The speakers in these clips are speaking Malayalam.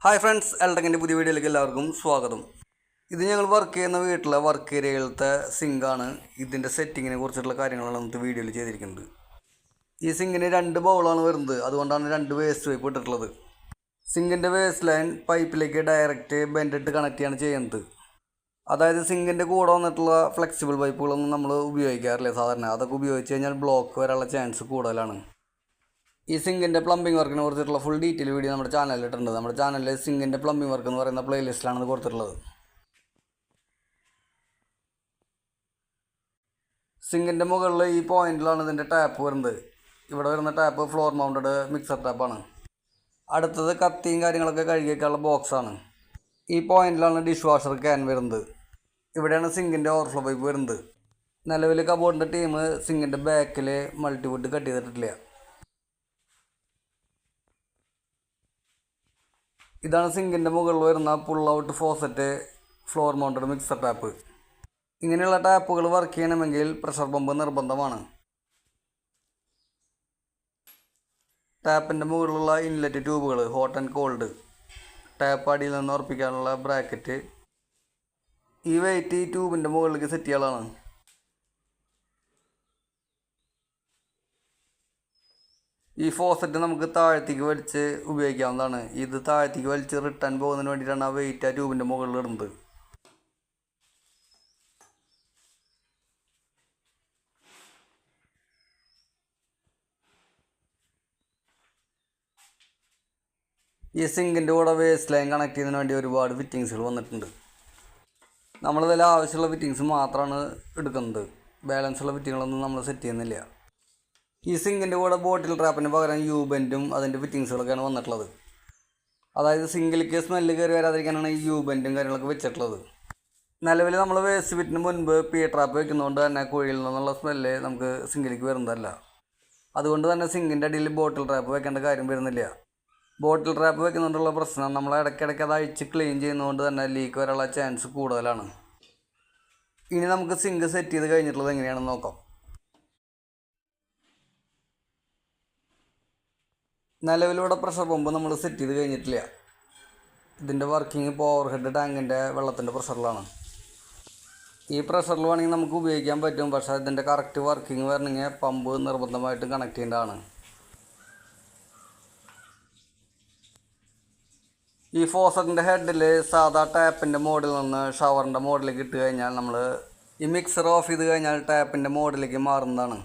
ഹായ് ഫ്രണ്ട്സ്, എൽടെക്കിൻ്റെ പുതിയ വീഡിയോയിലേക്ക് എല്ലാവർക്കും സ്വാഗതം. ഇത് ഞങ്ങൾ വർക്ക് ചെയ്യുന്ന വീട്ടിലെ വർക്ക് ഏരിയയിലത്തെ സിങ്കാണ്. ഇതിൻ്റെ സെറ്റിങ്ങിനെ കുറിച്ചിട്ടുള്ള കാര്യങ്ങളാണ് നമുക്ക് വീഡിയോയിൽ ചെയ്തിരിക്കുന്നത്. ഈ സിങ്കിന് 2 ബൗളാണ് വരുന്നത്, അതുകൊണ്ടാണ് 2 വേസ്റ്റ് പൈപ്പ് ഇട്ടിട്ടുള്ളത്. സിങ്കിൻ്റെ വേസ്റ്റ് ലൈൻ പൈപ്പിലേക്ക് ഡയറക്റ്റ് ബെൻഡിട്ട് കണക്ട് ചെയ്യാണ് ചെയ്യുന്നത്. അതായത് സിങ്കിൻ്റെ കൂടെ വന്നിട്ടുള്ള ഫ്ലെക്സിബിൾ പൈപ്പുകളൊന്നും നമ്മൾ ഉപയോഗിക്കാറില്ല സാധാരണ. അതൊക്കെ ഉപയോഗിച്ച് കഴിഞ്ഞാൽ ബ്ലോക്ക് വരാനുള്ള ചാൻസ് കൂടുതലാണ്. ഈ സിങ്കിൻ്റെ പ്ലംബിംഗ് വർക്കിനെ കുറിച്ചിട്ടുള്ള ഫുൾ ഡീറ്റെയിൽ വീഡിയോ നമ്മുടെ ചാനലിൽ ഇട്ടിട്ടുണ്ട്. നമ്മുടെ ചാനലിൽ സിങ്കിൻ്റെ പ്ലംബിംഗ് വർക്ക് എന്ന് പറയുന്ന പ്ലേലിസ്റ്റിലാണ് ഇത് കൊടുത്തിട്ടുള്ളത്. സിങ്കിൻ്റെ മുകളിൽ ഈ പോയിന്റിലാണ് ഇതിൻ്റെ ടാപ്പ് വരുന്നത്. ഇവിടെ വരുന്ന ടാപ്പ് ഫ്ലോർ മൗണ്ടഡ് മിക്സർ ടാപ്പാണ്. അടുത്തത് കത്തിയും കാര്യങ്ങളൊക്കെ കഴുകി വയ്ക്കാനുള്ള ബോക്സാണ്. ഈ പോയിന്റിലാണ് ഡിഷ് വാഷർ ക്യാൻ വരുന്നത്. ഇവിടെയാണ് സിങ്കിൻ്റെ ഓവർഫ്ലോ പൈപ്പ് വരുന്നത്. നിലവിൽ കബോർഡിൻ്റെ ടീം സിങ്കിൻ്റെ ബാക്കിൽ മൾട്ടിവുഡ് കട്ട് ചെയ്തിട്ടില്ല. ഇതാണ് സിങ്കിൻ്റെ മുകളിൽ വരുന്ന pull out faucet floor mounted mixer tap. ഇങ്ങനെയുള്ള ടാപ്പുകൾ വർക്ക് ചെയ്യണമെങ്കിൽ പ്രഷർ പമ്പ് നിർബന്ധമാണ്. ടാപ്പിൻ്റെ മുകളിലുള്ള ഇൻലെറ്റ് ട്യൂബുകൾ ഹോട്ട് ആൻഡ് കോൾഡ്, ടാപ്പ് അടിയിൽ നിന്ന് ഉറപ്പിക്കാനുള്ള ബ്രാക്കറ്റ്, ഈ വെയിറ്റ് ഈ ട്യൂബിൻ്റെ മുകളിലേക്ക് സെറ്റ് ചെയ്യാനുള്ളതാണ്. ഈ ഫോസറ്റ് നമുക്ക് താഴത്തേക്ക് വലിച്ച് ഉപയോഗിക്കാവുന്നതാണ്. ഇത് താഴത്തേക്ക് വലിച്ച് റിട്ടേൺ പോകുന്നതിന് വേണ്ടിയിട്ടാണ് ആ വെയിറ്റ് ആ ട്യൂബിൻ്റെ മുകളിൽ ഇടുന്നത്. ഈ സിങ്കിൻ്റെ കൂടെ വേസ്റ്റ് ലൈൻ കണക്ട് ചെയ്യുന്നതിന് വേണ്ടി ഒരുപാട് ഫിറ്റിങ്സുകൾ വന്നിട്ടുണ്ട്. നമ്മളിതിൽ ആവശ്യമുള്ള ഫിറ്റിങ്സ് മാത്രമാണ് എടുക്കുന്നത്. ബാലൻസ് ഉള്ള ഫിറ്റിങ്ങുകളൊന്നും നമ്മൾ സെറ്റ് ചെയ്യുന്നില്ല. ഈ സിങ്കിൻ്റെ കൂടെ ബോട്ടിൽ ട്രാപ്പിന് പകരം യു ബെൻറ്റും അതിൻ്റെ ഫിറ്റിങ്സുകളൊക്കെയാണ് വന്നിട്ടുള്ളത്. അതായത് സിങ്കിലേക്ക് സ്മെല്ല് കയറി വരാതിരിക്കാനാണ് ഈ യു ബെൻറ്റും കാര്യങ്ങളൊക്കെ വെച്ചിട്ടുള്ളത്. നിലവിൽ നമ്മൾ വേസ്റ്റ് വിറ്റിന് മുൻപ് പി ട്രാപ്പ് വയ്ക്കുന്നതുകൊണ്ട് തന്നെ കുഴിയിൽ നിന്നുള്ള സ്മെല്ല് നമുക്ക് സിങ്കിലേക്ക് വരുന്നതല്ല. അതുകൊണ്ട് തന്നെ സിങ്കിൻ്റെ അടിയിൽ ബോട്ടിൽ ട്രാപ്പ് വെക്കേണ്ട കാര്യം വരുന്നില്ല. ബോട്ടിൽ ട്രാപ്പ് വെക്കുന്നതുകൊണ്ടുള്ള പ്രശ്നം നമ്മൾ ഇടയ്ക്കിടയ്ക്ക് അത് അഴിച്ച് ക്ലീൻ ചെയ്യുന്നതുകൊണ്ട് തന്നെ ലീക്ക് വരാനുള്ള ചാൻസ് കൂടുതലാണ്. ഇനി നമുക്ക് സിങ്ക് സെറ്റ് ചെയ്ത് കഴിഞ്ഞിട്ടുള്ളത് എങ്ങനെയാണെന്ന് നോക്കാം. നിലവിലൂടെ പ്രഷർ പമ്പ് നമ്മൾ സെറ്റ് ചെയ്ത് കഴിഞ്ഞിട്ടില്ല. ഇതിൻ്റെ വർക്കിംഗ് ഇപ്പോൾ ഓവർ ഹെഡ് ടാങ്കിൻ്റെ വെള്ളത്തിൻ്റെ പ്രഷറിലാണ്. ഈ പ്രഷറിൽ വേണമെങ്കിൽ നമുക്ക് ഉപയോഗിക്കാൻ പറ്റും, പക്ഷേ ഇതിൻ്റെ കറക്റ്റ് വർക്കിംഗ് വരണമെങ്കിൽ പമ്പ് നിർബന്ധമായിട്ടും കണക്ട് ചെയ്യേണ്ടതാണ്. ഈ ഫോസറ്റിൻ്റെ ഹെഡിൽ സാധാ ടാപ്പിൻ്റെ മോഡിൽ നിന്ന് ഷവറിൻ്റെ മോഡിലേക്ക് ഇട്ട് കഴിഞ്ഞാൽ നമ്മൾ ഈ മിക്സർ ഓഫ് ചെയ്ത് കഴിഞ്ഞാൽ ടാപ്പിൻ്റെ മോഡിലേക്ക് മാറുന്നതാണ്.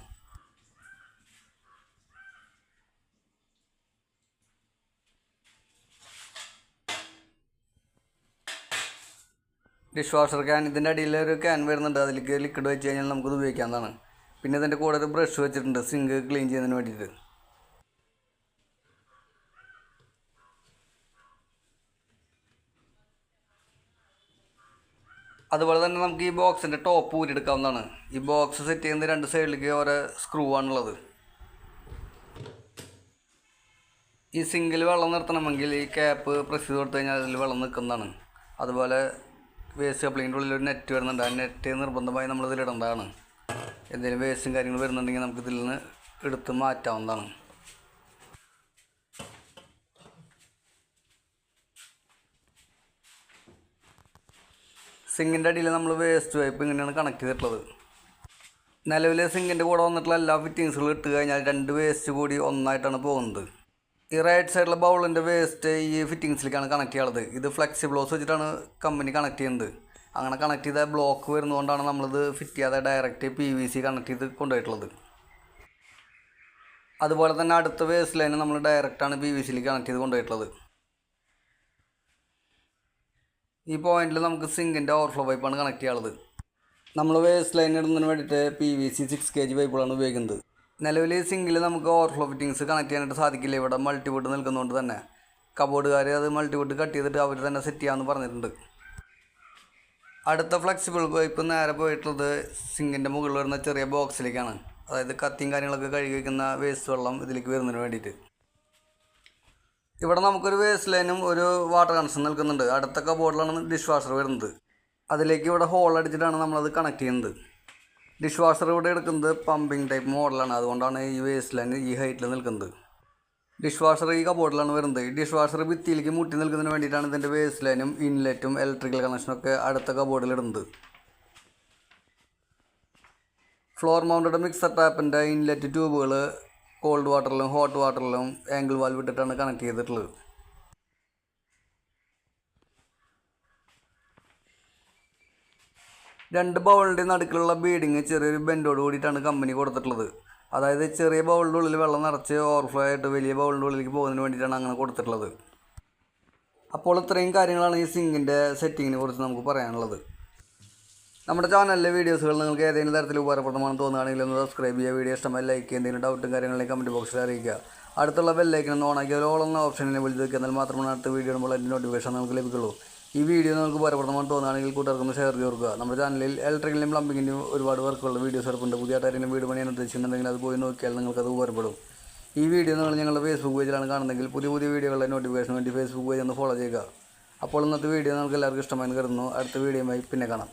ഡിഷ് വാഷർ ക്യാൻ, ഇതിൻ്റെ അടിയിൽ ഒരു ക്യാൻ വരുന്നുണ്ട്. അതിലേക്ക് ലിക്വിഡ് വെച്ച് കഴിഞ്ഞാൽ നമുക്കത് ഉപയോഗിക്കാവുന്നതാണ്. പിന്നെ ഇതിൻ്റെ കൂടെ ഒരു ബ്രഷ് വെച്ചിട്ടുണ്ട് സിങ്ക് ക്ലീൻ ചെയ്യുന്നതിന് വേണ്ടിയിട്ട്. അതുപോലെ തന്നെ നമുക്ക് ഈ ബോക്സിൻ്റെ ടോപ്പ് ഊരിയെടുക്കാവുന്നതാണ്. ഈ ബോക്സ് സെറ്റ് ചെയ്യുന്ന 2 സൈഡിലേക്ക് ഓരോ സ്ക്രൂ ആണുള്ളത്. ഈ സിങ്കിൽ വെള്ളം നിർത്തണമെങ്കിൽ ഈ ക്യാപ്പ് പ്രസ് ചെയ്ത് കൊടുത്തു കഴിഞ്ഞാൽ അതിൽ വെള്ളം നിൽക്കുന്നതാണ്. അതുപോലെ വേസ്റ്റ് കപ്ലിങ്ങിൻ്റെ ഉള്ളിൽ ഒരു നെറ്റ് വരുന്നുണ്ട്. ആ നെറ്റ് നിർബന്ധമായി നമ്മളിതിൽ ഇടേണ്ടതാണ്. എന്തെങ്കിലും വേസ്റ്റും കാര്യങ്ങൾ വരുന്നുണ്ടെങ്കിൽ നമുക്കിതിൽ നിന്ന് എടുത്ത് മാറ്റാവുന്നതാണ്. സിങ്കിൻ്റെ അടിയിൽ നമ്മൾ വേസ്റ്റ് പൈപ്പ് ഇങ്ങനെയാണ് കണക്ട് ചെയ്തിട്ടുള്ളത്. നിലവിലെ സിങ്കിൻ്റെ കൂടെ വന്നിട്ടുള്ള എല്ലാ ഫിറ്റിങ്സുകളും ഇട്ട് കഴിഞ്ഞാൽ 2 വേസ്റ്റ് കൂടി ഒന്നായിട്ടാണ് പോകുന്നത്. ഈ റൈറ്റ് സൈഡിലെ ബൗളിൻ്റെ വേസ്റ്റ് ഈ ഫിറ്റിങ്സിലേക്കാണ് കണക്ട് ചെയ്യാനുള്ളത്. ഇത് ഫ്ലെക്സിബിൾ ഹോസ് വെച്ചിട്ടാണ് കമ്പനി കണക്ട് ചെയ്യുന്നത്. അങ്ങനെ കണക്ട് ചെയ്ത ബ്ലോക്ക് വരുന്നതുകൊണ്ടാണ് നമ്മളിത് ഫിറ്റ് ചെയ്യാതെ ഡയറക്റ്റ് PVC കണക്ട് ചെയ്ത് കൊണ്ടുപോയിട്ടുള്ളത്. അതുപോലെ തന്നെ അടുത്ത വേസ്റ്റ് ലൈന് നമ്മൾ ഡയറക്റ്റാണ് PVCയിലേക്ക് കണക്ട് ചെയ്ത് കൊണ്ടുപോയിട്ടുള്ളത്. ഈ പോയിന്റിൽ നമുക്ക് സിങ്കിൻ്റെ ഓവർഫ്ലോ പൈപ്പാണ് കണക്ട് ചെയ്യാനുള്ളത്. നമ്മൾ വേസ്റ്റ് ലൈൻ ഇടുന്നതിന് വേണ്ടിയിട്ട് PVC 6 kg പൈപ്പുകളാണ് ഉപയോഗിക്കുന്നത്. നിലവിൽ സിങ്കിൽ നമുക്ക് ഓവർഫ്ലോ ഫിറ്റിങ്സ് കണക്ട് ചെയ്യാനായിട്ട് സാധിക്കില്ല. ഇവിടെ മൾട്ടിവുഡ് നിൽക്കുന്നതുകൊണ്ട് തന്നെ കബോർഡുകാർ അത് മൾട്ടിവുഡ് കട്ട് ചെയ്തിട്ട് അവർ തന്നെ സെറ്റ് ചെയ്യാമെന്ന് പറഞ്ഞിട്ടുണ്ട്. അടുത്ത ഫ്ലെക്സിബിൾ പൈപ്പ് നേരെ പോയിട്ടുള്ളത് സിങ്കിൻ്റെ മുകളിൽ വരുന്ന ചെറിയ ബോക്സിലേക്കാണ്. അതായത് കത്തിയും കാര്യങ്ങളൊക്കെ കഴുകി വയ്ക്കുന്ന വേസ്റ്റ് വെള്ളം ഇതിലേക്ക് വരുന്നതിന് വേണ്ടിയിട്ട്. ഇവിടെ നമുക്കൊരു വേസ്റ്റ് ലൈനും ഒരു വാട്ടർ കണക്ഷൻ നിൽക്കുന്നുണ്ട്. അടുത്ത കബോർഡിലാണ് ഡിഷ് വാഷർ വരുന്നത്. അതിലേക്ക് ഇവിടെ ഹോൾ അടിച്ചിട്ടാണ് നമ്മളത് കണക്ട് ചെയ്യുന്നത്. ഡിഷ് വാഷർ ഇവിടെ എടുക്കുന്നത് പമ്പിങ് ടൈപ്പ് മോഡലാണ്. അതുകൊണ്ടാണ് ഈ വേസ്റ്റ് ലൈൻ ഈ ഹൈറ്റിൽ നിൽക്കുന്നത്. ഡിഷ് വാഷർ ഈ കബോർഡിലാണ് വരുന്നത്. ഈ ഡിഷ് വാഷർ ഭിത്തിയിലേക്ക് മുട്ടി നിൽക്കുന്നതിന് വേണ്ടിയിട്ടാണ് ഇതിൻ്റെ വേസ്റ്റ് ലൈനും ഇൻലെറ്റും ഇലക്ട്രിക്കൽ കണക്ഷനൊക്കെ അടുത്ത കബോർഡിൽ ഇടുന്നത്. ഫ്ലോർ മൗണ്ടഡ് മിക്സർ ടാപ്പിൻ്റെ ഇൻലെറ്റ് ട്യൂബുകൾ കോൾഡ് വാട്ടറിലും ഹോട്ട് വാട്ടറിലും ആംഗിൾ വാൽവ് ഇട്ടിട്ടാണ് കണക്ട് ചെയ്തിട്ടുള്ളത്. രണ്ട് ബൗളിൻ്റെ നടുക്കിലുള്ള ബീഡിങ് ചെറിയൊരു ബെൻഡോട് കൂടിയിട്ടാണ് കമ്പനി കൊടുത്തിട്ടുള്ളത്. അതായത് ചെറിയ ബൗളിൻ്റെ ഉള്ളിൽ വെള്ളം നിറച്ച് ഓവർഫ്ലോ ആയിട്ട് വലിയ ബൗളിൻ്റെ ഉള്ളിലേക്ക് പോകുന്നതിന് വേണ്ടിയിട്ടാണ് അങ്ങനെ കൊടുത്തിട്ടുള്ളത്. അപ്പോൾ ഇത്രയും കാര്യങ്ങളാണ് ഈ സിങ്കിൻ്റെ സെറ്റിങ്ങിനെ കുറിച്ച് നമുക്ക് പറയാനുള്ളത്. നമ്മുടെ ചാനലിലെ വീഡിയോസുകൾ നിങ്ങൾക്ക് ഏതെങ്കിലും തരത്തിൽ ഉപകാരപ്രദമാണെന്ന് തോന്നുകയാണെങ്കിൽ ഒന്ന് സബ്സ്ക്രൈബ് ചെയ്യുക. വീഡിയോ ഇഷ്ടമായി ലൈക്ക് ചെയ്യുക. എന്തെങ്കിലും ഡൗട്ടും കാര്യങ്ങളും കമൻറ്റ് ബോക്സിൽ അറിയിക്കുക. അടുത്തുള്ള ബെല്ലൈക്കൻ ഒന്ന് ഓണാക്കി ഓൾ എന്ന ഓപ്ഷനിനെ വിളിച്ച് വെക്കുക. എന്നാൽ മാത്രമാണ് അടുത്ത വീഡിയോ ഇടുമ്പോൾ അതിൻ്റെ നോട്ടിഫിക്കേഷൻ നമുക്ക് ലഭിക്കുള്ളൂ. ഈ വീഡിയോ നിങ്ങൾക്ക് ഉപകാരപ്രദമാണെന്ന് തോന്നുകയാണെങ്കിൽ കൂട്ടുകാർക്കൊന്ന് ഷെയർ ചെയ്ത് കൊടുക്കുക. നമ്മുടെ ചാനലിൽ ഇലക്ട്രിക്കലിനും പ്ലംബിങ്ങിൻ്റെയും ഒരുപാട് വർക്കുകളുടെ വീഡിയോസ് എടുപ്പുണ്ട്. പുതിയതായിട്ട് ആരെങ്കിലും വീട് പണിയാൻ ഉദ്ദേശിക്കുന്നുണ്ടെങ്കിൽ അത് പോയി നോക്കിയാൽ നിങ്ങൾക്കത് ഉപകാരപ്പെടും. ഈ വീഡിയോ നിങ്ങൾ ഞങ്ങളുടെ ഫേസ്ബുക്ക് പേജിലാണ് കാണുന്നതെങ്കിൽ പുതിയ വീഡിയോകളുടെ നോട്ടിഫിക്കേഷൻ വേണ്ടി ഫേസ്ബുക്ക് പേജ് ഒന്ന് ഫോളോ ചെയ്യുക. അപ്പോൾ ഇന്നത്തെ വീഡിയോ നിങ്ങൾക്ക് എല്ലാവർക്കും ഇഷ്ടമായി കരുതുന്നു. അടുത്ത വീഡിയോയുമായി പിന്നെ കാണാം.